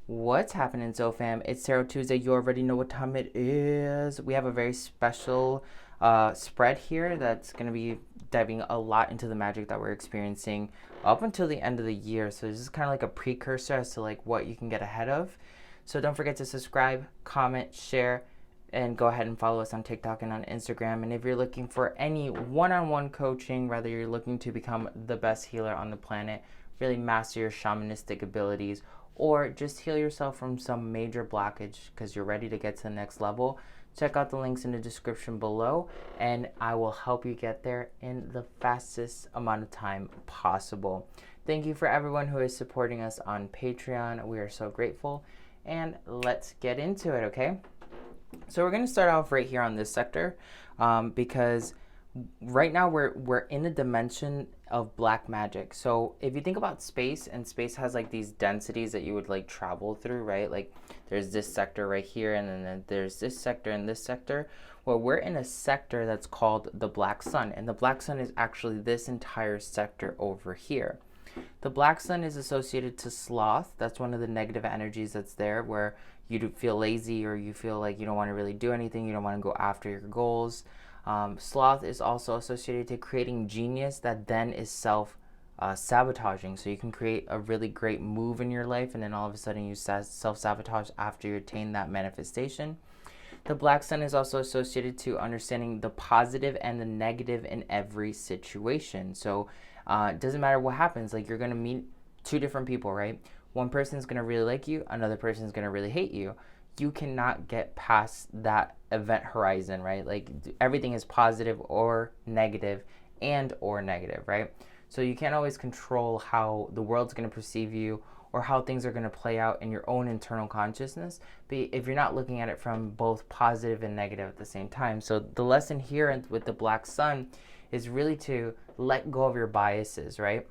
What's happening, So fam? It's Tarot Tuesday. You already know what time it is. We have a very special spread here that's going to be diving a lot into the magic that we're experiencing up until the end of the year. So this is kind of like a precursor as to like what you can get ahead of. So don't forget to subscribe, comment, share, and go ahead and follow us on TikTok and on Instagram. And if you're looking for any one-on-one coaching, whether you're looking to become the best healer on the planet, really master your shamanistic abilities, or just heal yourself from some major blockage because you're ready to get to the next level, check out the links in the description below and I will help you get there in the fastest amount of time possible. Thank you for everyone who is supporting us on Patreon. We are so grateful, and let's get into it, okay? So we're going to start off right here on this sector because right now we're in a dimension of black magic. So if you think about space, and space has like these densities that you would like travel through, right? Like there's this sector right here, and then there's this sector and this sector. Well, we're in a sector that's called the black sun, and the black sun is actually this entire sector over here. The black sun is associated to sloth. That's one of the negative energies that's there, where you feel lazy or you feel like you don't want to really do anything, you don't want to go after your goals. Sloth is also associated to creating genius that then is self-sabotaging. So you can create a really great move in your life, and then all of a sudden you self-sabotage after you attain that manifestation. The black sun is also associated to understanding the positive and the negative in every situation. So it doesn't matter what happens. Like, you're going to meet two different people, right? One person is going to really like you. Another person is going to really hate you. You cannot get past that event horizon, right? Like, everything is positive or negative and or negative, right? So you can't always control how the world's going to perceive you or how things are going to play out in your own internal consciousness, but if you're not looking at it from both positive and negative at the same time. So the lesson here with the black sun is really to let go of your biases, right?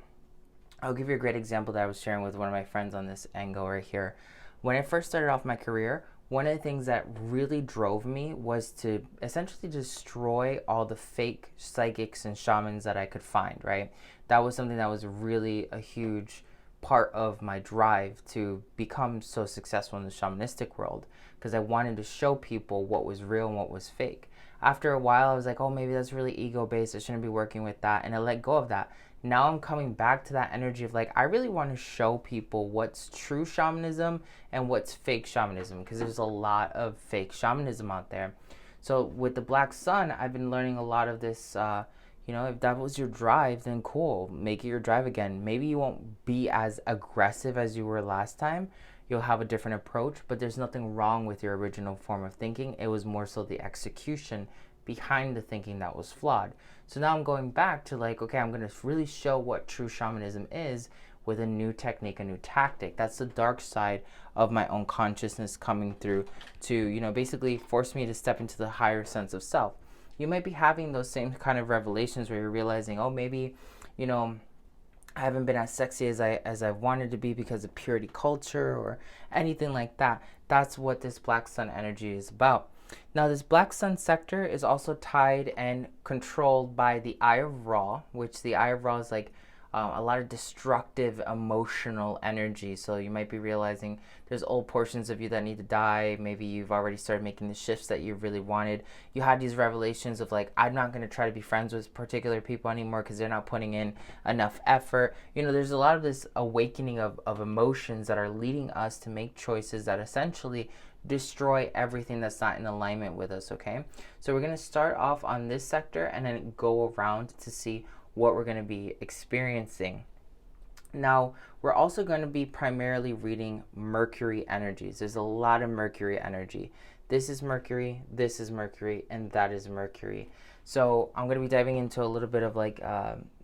I'll give you a great example that I was sharing with one of my friends on this angle right here. When I first started off my career, one of the things that really drove me was to essentially destroy all the fake psychics and shamans that I could find, right? That was something that was really a huge part of my drive to become so successful in the shamanistic world, because I wanted to show people what was real and what was fake. After a while, I was like, oh, maybe that's really ego-based. I shouldn't be working with that. And I let go of that. Now I'm coming back to that energy of like, I really want to show people what's true shamanism and what's fake shamanism, because there's a lot of fake shamanism out there. So with the black sun, I've been learning a lot of this. If that was your drive, then cool, make it your drive again. Maybe you won't be as aggressive as you were last time. You'll have a different approach, but there's nothing wrong with your original form of thinking. It was more so the execution behind the thinking that was flawed. So now I'm going back to like, okay, I'm going to really show what true shamanism is with a new technique, a new tactic. That's the dark side of my own consciousness coming through to, basically force me to step into the higher sense of self. You might be having those same kind of revelations where you're realizing, oh, maybe, I haven't been as sexy as I wanted to be because of purity culture or anything like that. That's what this black sun energy is about. Now, this black sun sector is also tied and controlled by the Eye of Ra, which the Eye of Ra is like a lot of destructive emotional energy. So you might be realizing there's old portions of you that need to die. Maybe you've already started making the shifts that you really wanted. You had these revelations of like, I'm not going to try to be friends with particular people anymore because they're not putting in enough effort. There's a lot of this awakening of emotions that are leading us to make choices that essentially destroy everything that's not in alignment with us, okay? So we're going to start off on this sector and then go around to see what we're going to be experiencing. Now, we're also going to be primarily reading Mercury energies. There's a lot of Mercury energy. This is Mercury, and that is Mercury. So I'm going to be diving into a little bit of like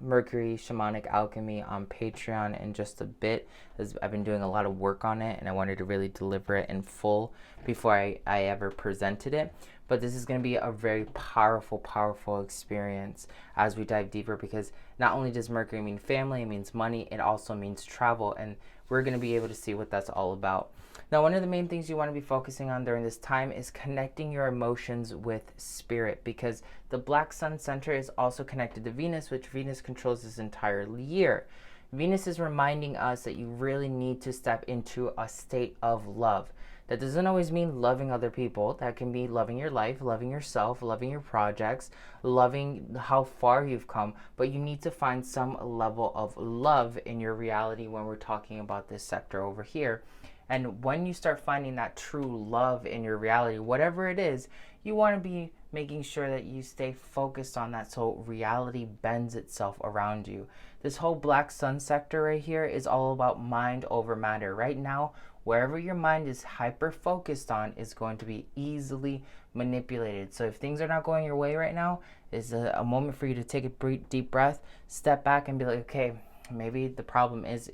Mercury shamanic alchemy on Patreon in just a bit, as I've been doing a lot of work on it and I wanted to really deliver it in full before I ever presented it. But this is going to be a very powerful, powerful experience as we dive deeper, because not only does Mercury mean family, it means money, it also means travel, and we're going to be able to see what that's all about. Now, one of the main things you want to be focusing on during this time is connecting your emotions with spirit, because the black sun center is also connected to Venus, which Venus controls this entire year. Venus is reminding us that you really need to step into a state of love. That doesn't always mean loving other people. That can be loving your life, loving yourself, loving your projects, loving how far you've come. But you need to find some level of love in your reality when we're talking about this sector over here. And when you start finding that true love in your reality, whatever it is, you want to be making sure that you stay focused on that so reality bends itself around you. This whole black sun sector right here is all about mind over matter. Right now, wherever your mind is hyper focused on is going to be easily manipulated. So if things are not going your way right now, is a moment for you to take a deep breath, step back and be like, okay, maybe the problem is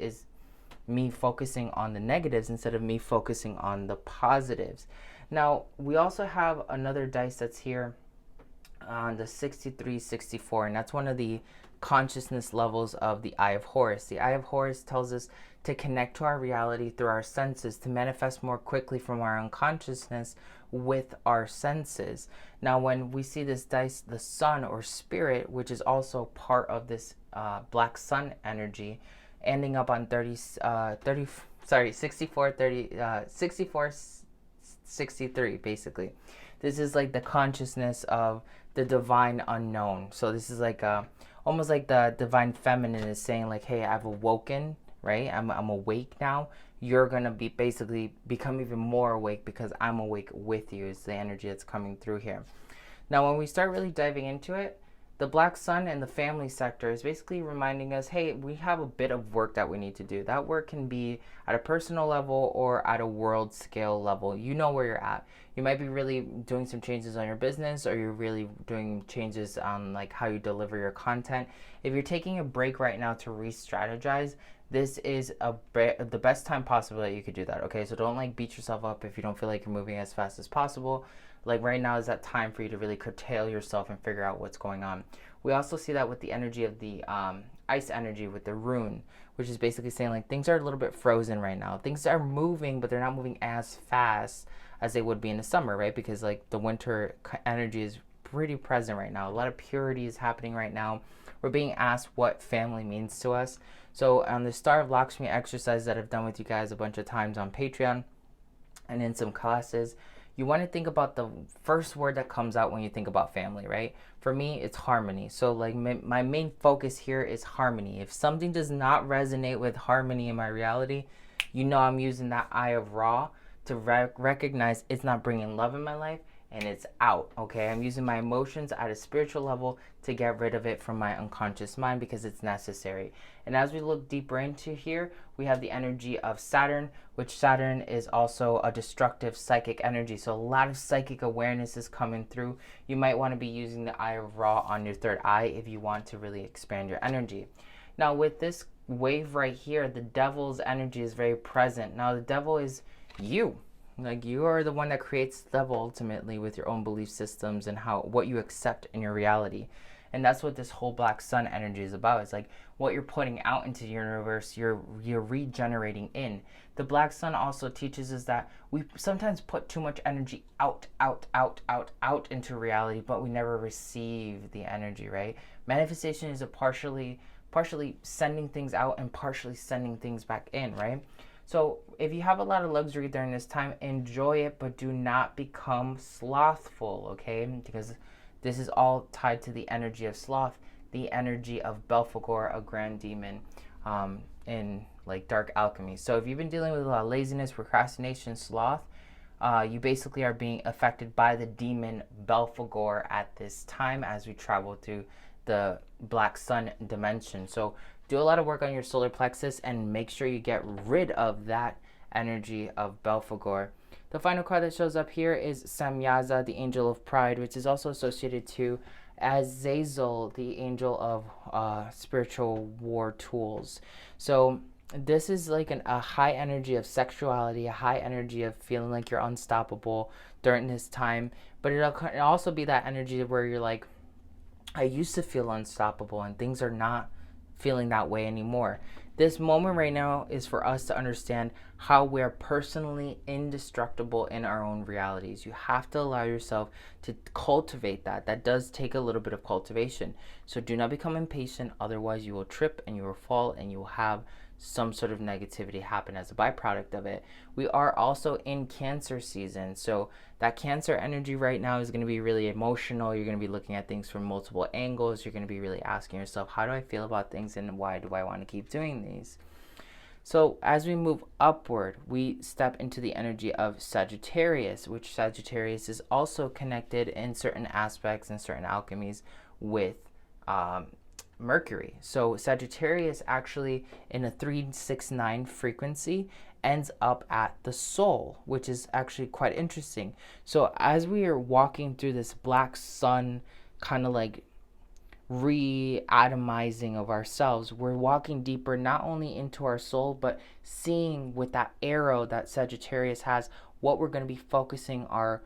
me focusing on the negatives instead of me focusing on the positives. Now, we also have another dice that's here on the 6364, and that's one of the consciousness levels of the Eye of Horus. The Eye of Horus tells us to connect to our reality through our senses, to manifest more quickly from our unconsciousness with our senses. Now, when we see this dice, the sun or spirit, which is also part of this black sun energy, ending up on 6463 basically. This is like the consciousness of the divine unknown. So this is like almost like the divine feminine is saying like, hey, I've awoken, right? I'm awake now. You're gonna be basically become even more awake because I'm awake with you, is the energy that's coming through here. Now when we start really diving into it, the black sun and the family sector is basically reminding us, hey, we have a bit of work that we need to do. That work can be at a personal level or at a world scale level. You know where you're at. You might be really doing some changes on your business, or you're really doing changes on like how you deliver your content. If you're taking a break right now to re-strategize, this is the best time possible that you could do that. Okay, so don't like beat yourself up if you don't feel like you're moving as fast as possible. Like right now is that time for you to really curtail yourself and figure out what's going on. We also see that with the energy of the ice energy with the rune, which is basically saying like things are a little bit frozen right now. Things are moving, but they're not moving as fast as they would be in the summer, right? Because like the winter energy is pretty present right now. A lot of purity is happening right now. We're being asked what family means to us. So on the Star of Lakshmi exercise that I've done with you guys a bunch of times on Patreon and in some classes, you want to think about the first word that comes out when you think about family, right? For me, it's harmony. So like my main focus here is harmony. If something does not resonate with harmony in my reality, you know I'm using that Eye of Ra to recognize it's not bringing love in my life and it's out, okay? I'm using my emotions at a spiritual level to get rid of it from my unconscious mind because it's necessary. And as we look deeper into here, we have the energy of Saturn, which Saturn is also a destructive psychic energy. So a lot of psychic awareness is coming through. You might want to be using the Eye of Ra on your third eye if you want to really expand your energy. Now with this wave right here, the devil's energy is very present. Now the devil is you. Like you are the one that creates the devil ultimately with your own belief systems and what you accept in your reality. And that's what this whole black sun energy is about. It's like what you're putting out into the universe, you're regenerating in. The black sun also teaches us that we sometimes put too much energy out into reality, but we never receive the energy, right? Manifestation is a partially sending things out and partially sending things back in, right? So if you have a lot of luxury during this time, enjoy it, but do not become slothful, okay? Because this is all tied to the energy of sloth, the energy of Belphegor, a grand demon in like dark alchemy. So if you've been dealing with a lot of laziness, procrastination, sloth, you basically are being affected by the demon Belphegor at this time as we travel through the black sun dimension. So do a lot of work on your solar plexus and make sure you get rid of that energy of Belphegor. The final card that shows up here is Samyaza, the angel of pride, which is also associated to Azazel, the angel of spiritual war tools. So this is like a high energy of sexuality, a high energy of feeling like you're unstoppable during this time. But it'll also be that energy where you're like, I used to feel unstoppable and things are not feeling that way anymore. This moment right now is for us to understand how we are personally indestructible in our own realities. You have to allow yourself to cultivate that. That does take a little bit of cultivation. So do not become impatient, otherwise you will trip and you will fall and you will have some sort of negativity happen as a byproduct of it. We are also in Cancer season, so that Cancer energy right now is going to be really emotional. You're going to be looking at things from multiple angles. You're going to be really asking yourself, how do I feel about things and why do I want to keep doing these? So as we move upward, we step into the energy of Sagittarius, which Sagittarius is also connected in certain aspects and certain alchemies with Mercury. So Sagittarius actually in a 369 frequency ends up at the soul, which is actually quite interesting. So as we are walking through this black sun kind of like re-atomizing of ourselves, we're walking deeper not only into our soul, but seeing with that arrow that Sagittarius has what we're going to be focusing our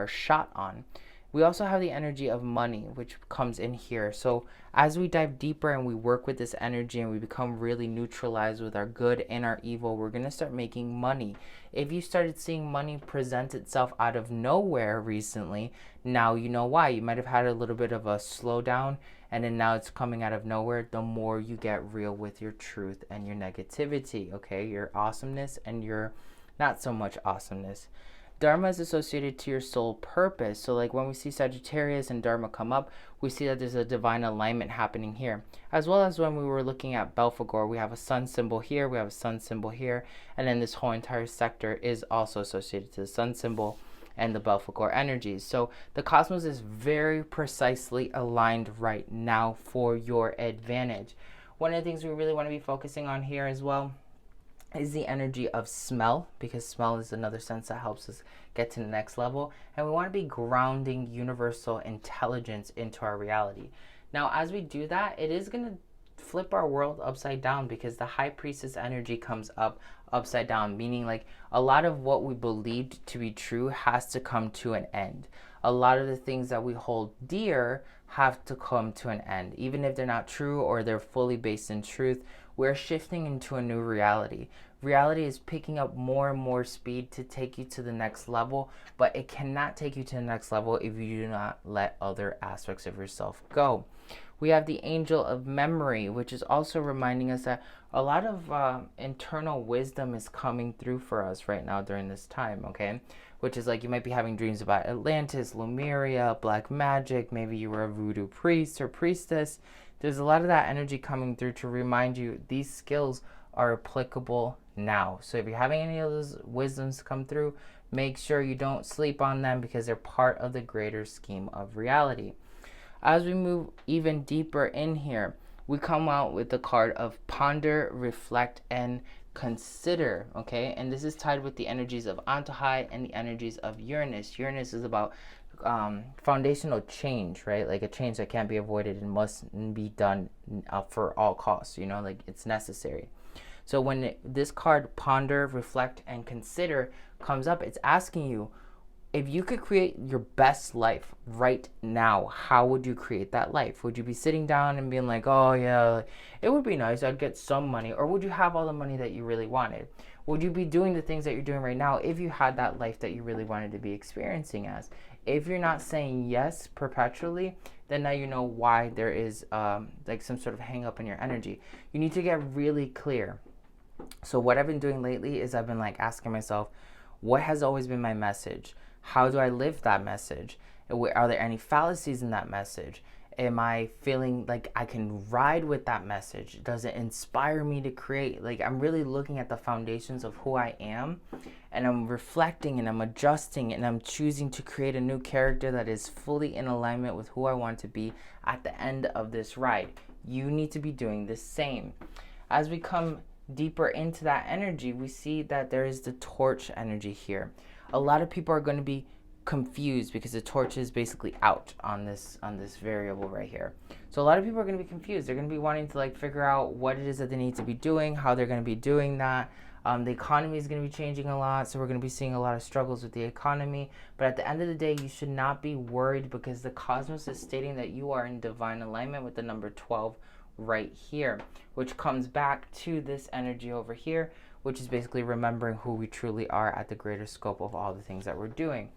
shot on. We also have the energy of money, which comes in here. So as we dive deeper and we work with this energy and we become really neutralized with our good and our evil, we're going to start making money. If you started seeing money present itself out of nowhere recently, now you know why. You might have had a little bit of a slowdown, and then now it's coming out of nowhere. The more you get real with your truth and your negativity, okay? Your awesomeness and your not so much awesomeness. Dharma is associated to your soul purpose. So like when we see Sagittarius and Dharma come up, we see that there's a divine alignment happening here. As well as when we were looking at Belphegor, we have a sun symbol here, we have a sun symbol here, and then this whole entire sector is also associated to the sun symbol and the Belphegor energies. So the cosmos is very precisely aligned right now for your advantage. One of the things we really want to be focusing on here as well is the energy of smell, because smell is another sense that helps us get to the next level, and we want to be grounding universal intelligence into our reality. Now as we do that, it is going to flip our world upside down, because the high priestess energy comes up upside down, meaning like a lot of what we believed to be true has to come to an end. A lot of the things that we hold dear have to come to an end, even if they're not true or they're fully based in truth. We're shifting into a new reality. Reality is picking up more and more speed to take you to the next level, but it cannot take you to the next level if you do not let other aspects of yourself go. We have the angel of memory, which is also reminding us that a lot of internal wisdom is coming through for us right now during this time, okay? Which is like you might be having dreams about Atlantis, Lemuria, black magic, maybe you were a voodoo priest or priestess. There's a lot of that energy coming through to remind you these skills are applicable now. So if you're having any of those wisdoms come through, make sure you don't sleep on them, because they're part of the greater scheme of reality. As we move even deeper in here, we come out with the card of ponder, reflect, and consider, okay? And this is tied with the energies of Antojai and the energies of Uranus. Uranus is about foundational change, right? Like a change that can't be avoided and must be done for all costs, like it's necessary. So when this card, ponder, reflect, and consider, comes up, it's asking you, if you could create your best life right now, how would you create that life? Would you be sitting down and being like, oh yeah, it would be nice, I'd get some money? Or would you have all the money that you really wanted? Would you be doing the things that you're doing right now if you had that life that you really wanted to be experiencing as? If you're not saying yes perpetually, then now you know why there is like some sort of hang up in your energy. You need to get really clear. So what I've been doing lately is I've been like asking myself, what has always been my message? How do I live that message? Are there any fallacies in that message? Am I feeling like I can ride with that message? Does it inspire me to create? Like I'm really looking at the foundations of who I am, and I'm reflecting and I'm adjusting and I'm choosing to create a new character that is fully in alignment with who I want to be at the end of this ride. You need to be doing the same. As we come deeper into that energy, we see that there is the torch energy here. A lot of people are going to be confused because the torch is basically out on this variable right here. So a lot of people are going to be confused. They're going to be wanting to like figure out what it is that they need to be doing, how they're going to be doing that. The economy is going to be changing a lot, so we're going to be seeing a lot of struggles with the economy. But at the end of the day, you should not be worried, because the cosmos is stating that you are in divine alignment with the number 12, right here, which comes back to this energy over here, which is basically remembering who we truly are at the greater scope of all the things that we're doing.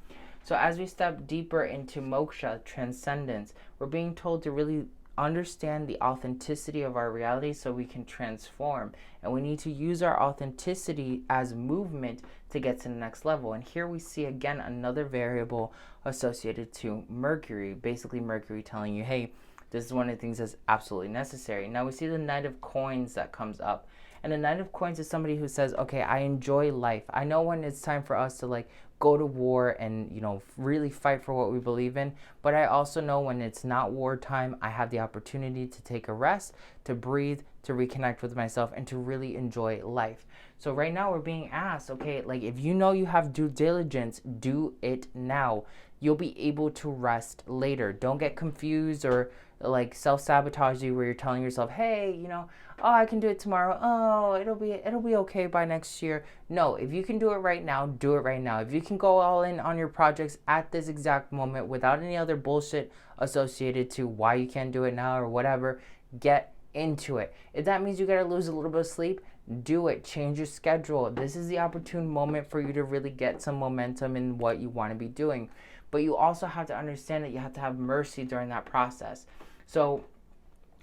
So as we step deeper into moksha, transcendence, we're being told to really understand the authenticity of our reality so we can transform. And we need to use our authenticity as movement to get to the next level. And here we see again another variable associated to Mercury, basically Mercury telling you, hey, this is one of the things that's absolutely necessary. Now we see the Knight of Coins that comes up. And the Knight of Coins is somebody who says, okay, I enjoy life. I know when it's time for us to like go to war and, you know, really fight for what we believe in. But I also know when it's not wartime, I have the opportunity to take a rest, to breathe, to reconnect with myself, and to really enjoy life. So right now we're being asked, okay, like if you know you have due diligence, do it now. You'll be able to rest later. Don't get confused or like self-sabotage you where you're telling yourself, hey, you know, oh, I can do it tomorrow. Oh, it'll be okay by next year. No, if you can do it right now, do it right now. If you can go all in on your projects at this exact moment without any other bullshit associated to why you can't do it now or whatever, get into it. If that means you gotta lose a little bit of sleep, do it. Change your schedule. This is the opportune moment for you to really get some momentum in what you want to be doing. But you also have to understand that you have to have mercy during that process. So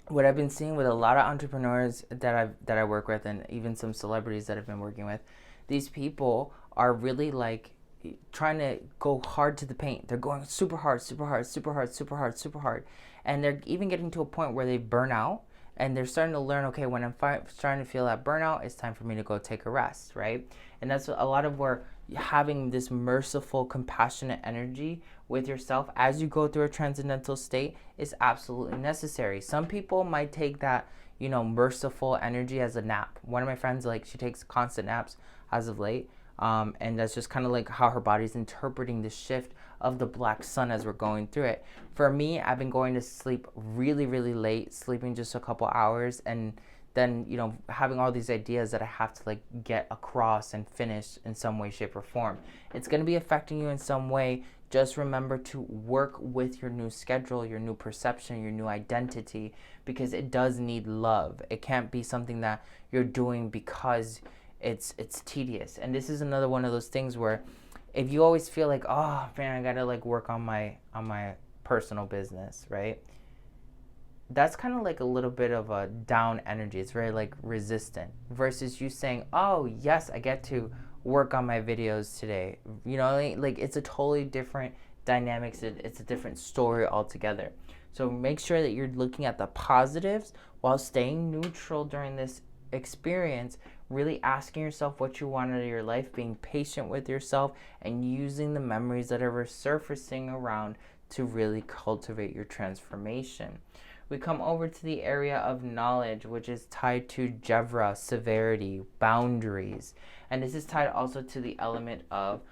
what I've been seeing with a lot of entrepreneurs that I work with, and even some celebrities that I've been working with, these people are really like trying to go hard to the paint. They're going super hard, super hard, super hard, super hard, super hard, and they're even getting to a point where they burn out. And they're starting to learn, okay, when I'm starting to feel that burnout, it's time for me to go take a rest, right? And that's a lot of where having this merciful, compassionate energy with yourself as you go through a transcendental state is absolutely necessary. Some people might take that, you know, merciful energy as a nap. One of my friends, like, she takes constant naps as of late. And that's just kind of like how her body's interpreting the shift of the black sun as we're going through it. For me, I've been going to sleep really, really late, sleeping just a couple hours, and then, you know, having all these ideas that I have to like get across and finish in some way, shape, or form. It's going to be affecting you in some way. Just remember to work with your new schedule, your new perception, your new identity, because it does need love. It can't be something that you're doing because it's tedious. And this is another one of those things where if you always feel like, oh man, I gotta like work on my personal business, right? That's kind of like a little bit of a down energy. It's very like resistant versus you saying, oh yes, I get to work on my videos today. You know, like it's a totally different dynamics. It's a different story altogether. So make sure that you're looking at the positives while staying neutral during this experience, really asking yourself what you want out of your life, being patient with yourself, and using the memories that are resurfacing around to really cultivate your transformation. We come over to the area of knowledge, which is tied to Jevra, severity, boundaries. And this is tied also to the element of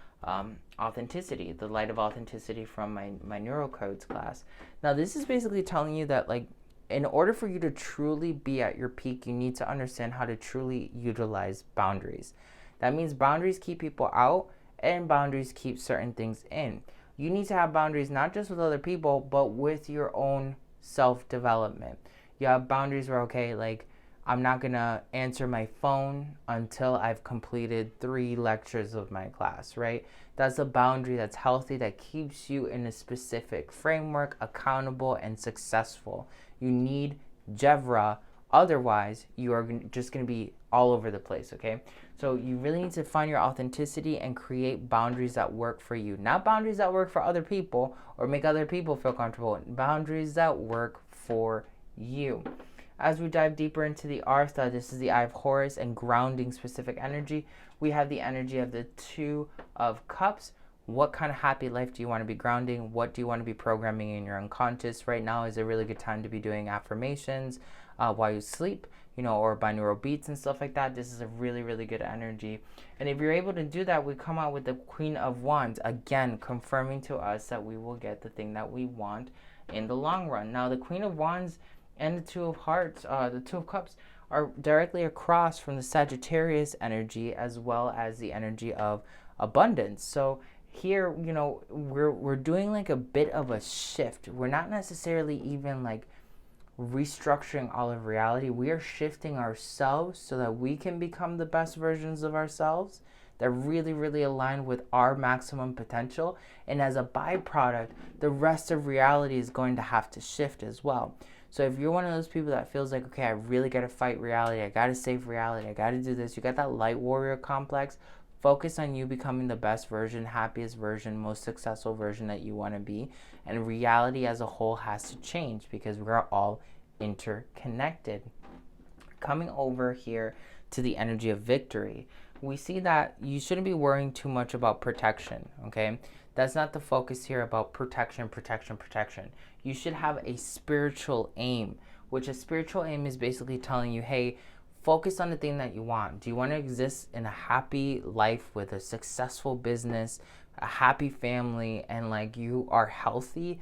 authenticity, the light of authenticity from my neurocodes class. Now, this is basically telling you that, like, in order for you to truly be at your peak, you need to understand how to truly utilize boundaries. That means boundaries keep people out and boundaries keep certain things in. You need to have boundaries not just with other people, but with your own self-development. You have boundaries where, okay, like, I'm not going to answer my phone until I've completed 3 lectures of my class, right? That's a boundary that's healthy, that keeps you in a specific framework, accountable, and successful. You need Jevra, otherwise you are just going to be all over the place, okay? So you really need to find your authenticity and create boundaries that work for you. Not boundaries that work for other people or make other people feel comfortable. Boundaries that work for you. As we dive deeper into the Artha, this is the Eye of Horus and grounding specific energy. We have the energy of the Two of Cups. What kind of happy life do you want to be grounding? What do you want to be programming in your unconscious? Right now is a really good time to be doing affirmations while you sleep, you know, or binaural beats and stuff like that. This is a really, really good energy. And if you're able to do that, we come out with the Queen of Wands, again, confirming to us that we will get the thing that we want in the long run. Now, the Queen of Wands and the Two of Hearts, the Two of Cups, are directly across from the Sagittarius energy as well as the energy of abundance. So here, you know, we're doing like a bit of a shift. We're not necessarily even like restructuring all of reality. We are shifting ourselves so that we can become the best versions of ourselves that really, really align with our maximum potential. And as a byproduct, the rest of reality is going to have to shift as well. So if you're one of those people that feels like, okay, I really got to fight reality, I got to save reality, I got to do this, you got that light warrior complex, focus on you becoming the best version, happiest version, most successful version that you want to be. And reality as a whole has to change because we're all interconnected. Coming over here to the energy of victory, we see that you shouldn't be worrying too much about protection, okay? That's not the focus here about protection, protection, protection. You should have a spiritual aim, which a spiritual aim is basically telling you, hey, focus on the thing that you want. Do you want to exist in a happy life with a successful business, a happy family, and like you are healthy?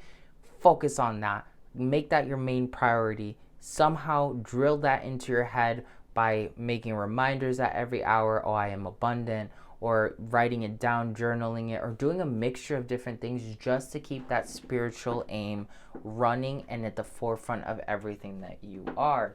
Focus on that. Make that your main priority. Somehow drill that into your head by making reminders at every hour, oh, I am abundant, or writing it down, journaling it, or doing a mixture of different things just to keep that spiritual aim running and at the forefront of everything that you are.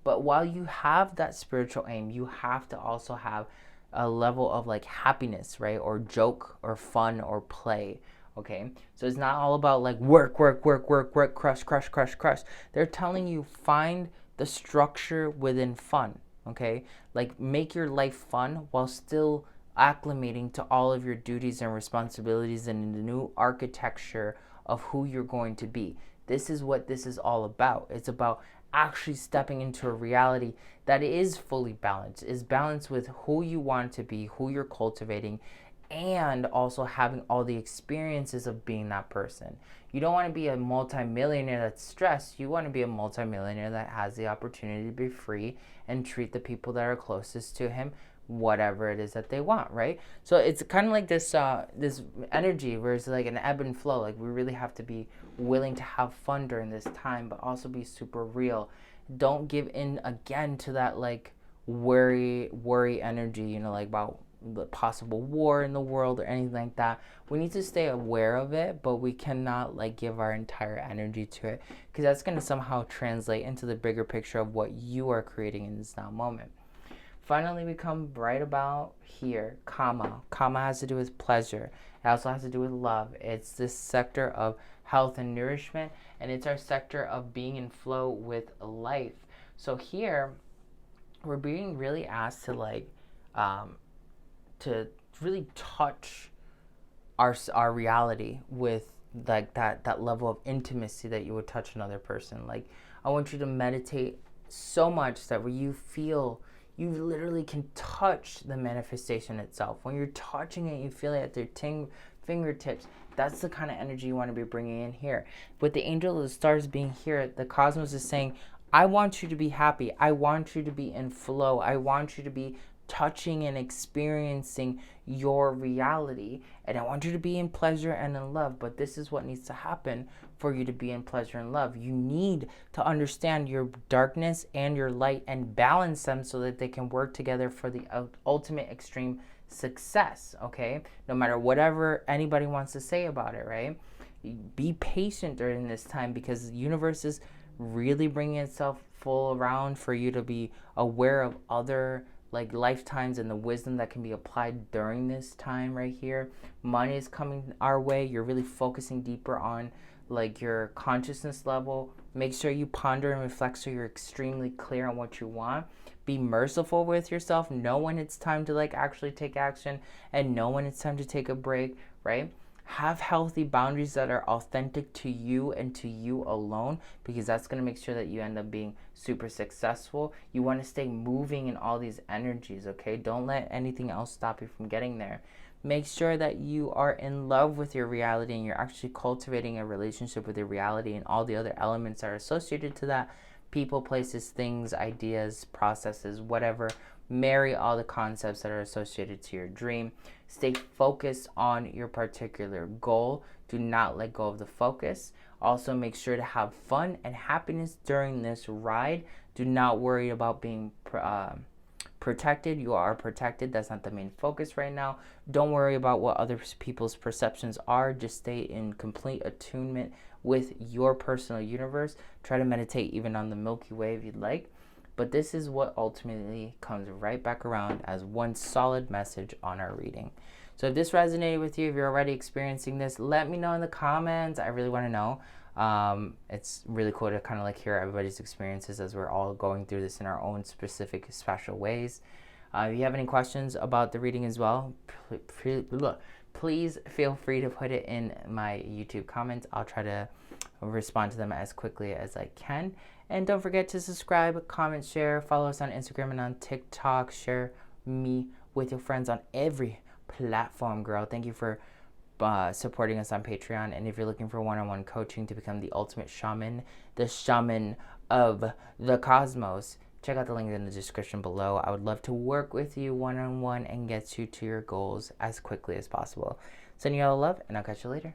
But while you have that spiritual aim, you have to also have a level of like happiness, right? Or joke or fun or play. Okay, so it's not all about like work, work, work, work, work, crush, crush, crush, crush. They're telling you find the structure within fun. Okay, like make your life fun while still acclimating to all of your duties and responsibilities and the new architecture of who you're going to be. This is what this is all about. It's about actually stepping into a reality that is fully balanced, is balanced with who you want to be, who you're cultivating, and also having all the experiences of being that person. You don't want to be a multimillionaire that's stressed. You want to be a multimillionaire that has the opportunity to be free and treat the people that are closest to him whatever it is that they want, right? So it's kind of like this this energy where it's like an ebb and flow. Like we really have to be willing to have fun during this time, but also be super real. Don't give in again to that like worry energy, you know, like about the possible war in the world or anything like that. We need to stay aware of it, but we cannot like give our entire energy to it because that's going to somehow translate into the bigger picture of what you are creating in this now moment. Finally, we come right about here, Kama. Kama has to do with pleasure. It also has to do with love. It's this sector of health and nourishment, and it's our sector of being in flow with life. So here, we're being really asked to like, to really touch our reality with like that level of intimacy that you would touch another person. Like, I want you to meditate so much that where you feel you literally can touch the manifestation itself. When you're touching it, you feel it at their fingertips. That's the kind of energy you want to be bringing in here. With the angel of the stars being here, the cosmos is saying, I want you to be happy. I want you to be in flow. I want you to be touching and experiencing your reality, and I want you to be in pleasure and in love. But this is what needs to happen for you to be in pleasure and love. You need to understand your darkness and your light and balance them so that they can work together for the ultimate extreme success. Okay, no matter whatever anybody wants to say about it, right? Be patient during this time because the universe is really bringing itself full around for you to be aware of other like lifetimes and the wisdom that can be applied during this time right here. Money is coming our way. You're really focusing deeper on like your consciousness level. Make sure you ponder and reflect so you're extremely clear on what you want. Be merciful with yourself. Know when it's time to like actually take action and know when it's time to take a break, right? Have healthy boundaries that are authentic to you and to you alone, because that's going to make sure that you end up being super successful. You want to stay moving in all these energies, okay? Don't let anything else stop you from getting there. Make sure that you are in love with your reality and you're actually cultivating a relationship with your reality and all the other elements that are associated to that. People, places, things, ideas, processes, whatever. Marry all the concepts that are associated to your dream. Stay focused on your particular goal. Do not let go of the focus. Also, make sure to have fun and happiness during this ride. Do not worry about being protected. You are protected. That's not the main focus right now. Don't worry about what other people's perceptions are. Just stay in complete attunement with your personal universe. Try to meditate even on the Milky Way if you'd like. But this is what ultimately comes right back around as one solid message on our reading. So if this resonated with you, if you're already experiencing this, let me know in the comments. I really want to know. It's really cool to kind of like hear everybody's experiences as we're all going through this in our own specific, special ways. If you have any questions about the reading as well, please feel free to put it in my YouTube comments. I'll try to respond to them as quickly as I can. And don't forget to subscribe, comment, share, follow us on Instagram and on TikTok. Share me with your friends on every platform, girl. Thank you for supporting us on Patreon. And if you're looking for one-on-one coaching to become the ultimate shaman, the shaman of the cosmos, check out the link in the description below. I would love to work with you one-on-one and get you to your goals as quickly as possible. Sending you all love, and I'll catch you later.